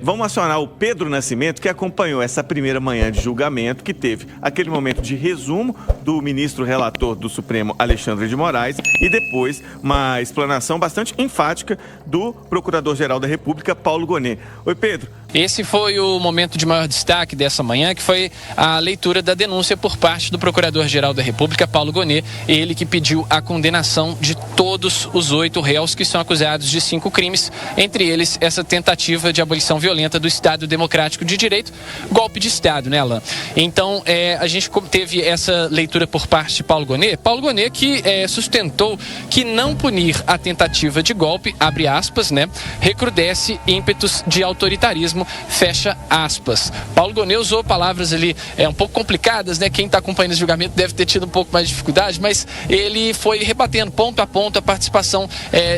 Vamos acionar o Pedro Nascimento, que acompanhou essa primeira manhã de julgamento, que teve aquele momento de resumo do ministro relator do Supremo, Alexandre de Moraes, e depois uma explanação bastante enfática do Procurador-Geral da República, Paulo Gonet. Oi, Pedro. Esse foi o momento de maior destaque dessa manhã, que foi a leitura da denúncia por parte do Procurador-Geral da República, Paulo Gonet, ele que pediu a condenação de todos os 8 réus que são acusados de 5 crimes, entre eles essa tentativa de abolição violenta do Estado Democrático de Direito, golpe de Estado, né, Alain? Então, a gente teve essa leitura por parte de Paulo Gonet que sustentou que não punir a tentativa de golpe, abre aspas, né, recrudesce ímpetos de autoritarismo, fecha aspas. Paulo Gonet usou palavras ali um pouco complicadas, né? Quem está acompanhando esse julgamento deve ter tido um pouco mais de dificuldade, mas ele foi rebatendo ponto a ponto a participação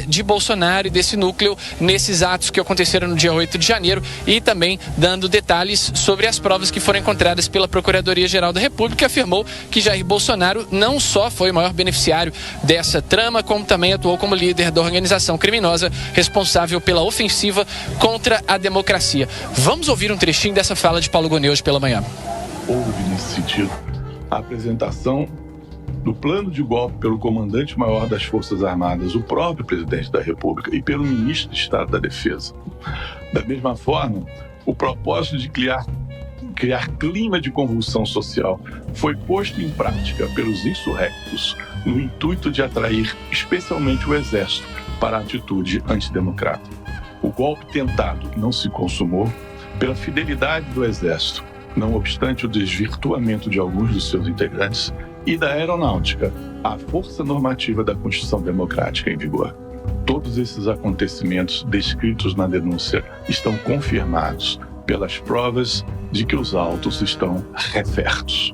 de Bolsonaro e desse núcleo nesses atos que aconteceram no dia 8 de janeiro e também dando detalhes sobre as provas que foram encontradas pela Procuradoria-Geral da República, que afirmou que Jair Bolsonaro não só foi o maior beneficiário dessa trama, como também atuou como líder da organização criminosa responsável pela ofensiva contra a democracia. Vamos ouvir um trechinho dessa fala de Paulo Gonet hoje pela manhã. Houve, nesse sentido, a apresentação do plano de golpe pelo comandante-maior das Forças Armadas, o próprio presidente da República, e pelo ministro de Estado da Defesa. Da mesma forma, o propósito de criar clima de convulsão social foi posto em prática pelos insurrectos no intuito de atrair especialmente o Exército para a atitude antidemocrática. O golpe tentado não se consumou pela fidelidade do Exército, não obstante o desvirtuamento de alguns dos seus integrantes, e da Aeronáutica, a força normativa da Constituição Democrática em vigor. Todos esses acontecimentos descritos na denúncia estão confirmados pelas provas de que os autos estão refertos.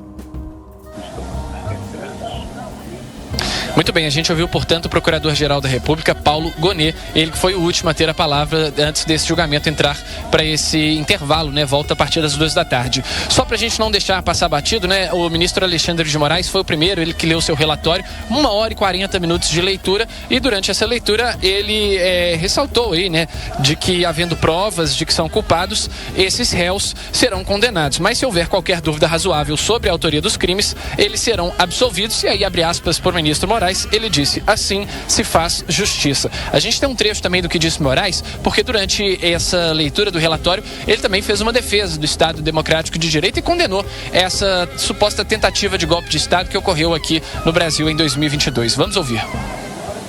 Muito bem, a gente ouviu, portanto, o Procurador-Geral da República, Paulo Gonet, ele que foi o último a ter a palavra antes desse julgamento entrar para esse intervalo, né? Volta a partir das 2 da tarde. Só para a gente não deixar passar batido, né? O ministro Alexandre de Moraes foi o primeiro, ele que leu seu relatório, 1 hora e 40 minutos de leitura, e durante essa leitura ele ressaltou aí, né? De que, havendo provas de que são culpados, esses réus serão condenados. Mas se houver qualquer dúvida razoável sobre a autoria dos crimes, eles serão absolvidos. E aí, abre aspas por ministro Moraes, ele disse: assim se faz justiça. A gente tem um trecho também do que disse Moraes, porque durante essa leitura do relatório, ele também fez uma defesa do Estado Democrático de Direito e condenou essa suposta tentativa de golpe de Estado que ocorreu aqui no Brasil em 2022. Vamos ouvir.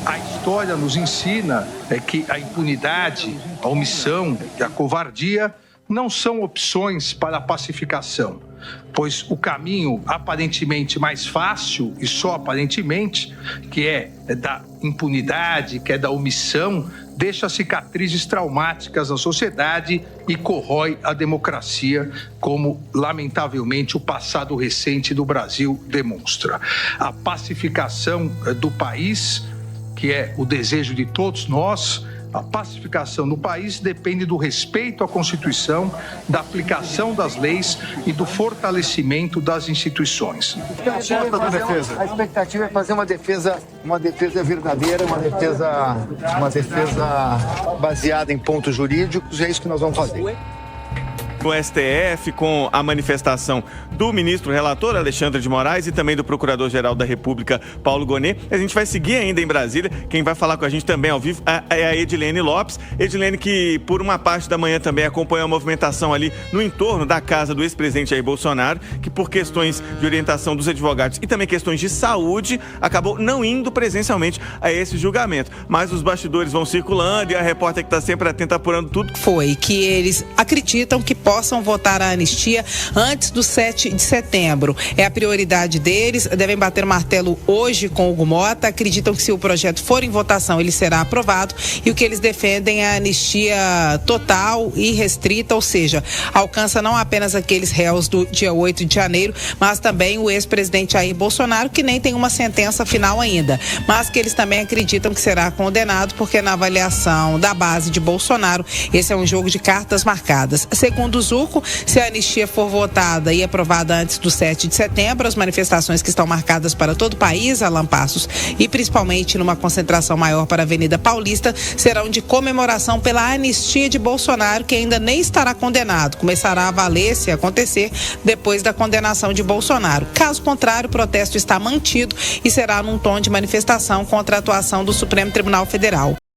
A história nos ensina que a impunidade, a omissão e a covardia não são opções para a pacificação, pois o caminho aparentemente mais fácil, e só aparentemente, que é da impunidade, que é da omissão, deixa cicatrizes traumáticas na sociedade e corrói a democracia, como, lamentavelmente, o passado recente do Brasil demonstra. A pacificação do país, que é o desejo de todos nós, a pacificação do país depende do respeito à Constituição, da aplicação das leis e do fortalecimento das instituições. A expectativa é fazer uma defesa verdadeira, uma defesa baseada em pontos jurídicos, e é isso que nós vamos fazer. No STF, com a manifestação do ministro relator Alexandre de Moraes e também do Procurador-Geral da República, Paulo Gonet. A gente vai seguir ainda em Brasília. Quem vai falar com a gente também ao vivo é a Edilene Lopes. Edilene, que por uma parte da manhã também acompanhou a movimentação ali no entorno da casa do ex-presidente Jair Bolsonaro, que por questões de orientação dos advogados e também questões de saúde, acabou não indo presencialmente a esse julgamento. Mas os bastidores vão circulando e a repórter que está sempre atenta apurando tudo. Foi que eles acreditam que possam votar a anistia antes do 7 de setembro. É a prioridade deles, devem bater o martelo hoje com Hugo Mota, acreditam que se o projeto for em votação, ele será aprovado, e o que eles defendem é a anistia total e restrita, ou seja, alcança não apenas aqueles réus do dia 8 de janeiro, mas também o ex-presidente Jair Bolsonaro, que nem tem uma sentença final ainda, mas que eles também acreditam que será condenado, porque na avaliação da base de Bolsonaro, esse é um jogo de cartas marcadas. Segundo do Zuco. Se a anistia for votada e aprovada antes do 7 de setembro, as manifestações que estão marcadas para todo o país, Alan Passos, e principalmente numa concentração maior para a Avenida Paulista, serão de comemoração pela anistia de Bolsonaro, que ainda nem estará condenado. Começará a valer, se acontecer, depois da condenação de Bolsonaro. Caso contrário, o protesto está mantido e será num tom de manifestação contra a atuação do Supremo Tribunal Federal.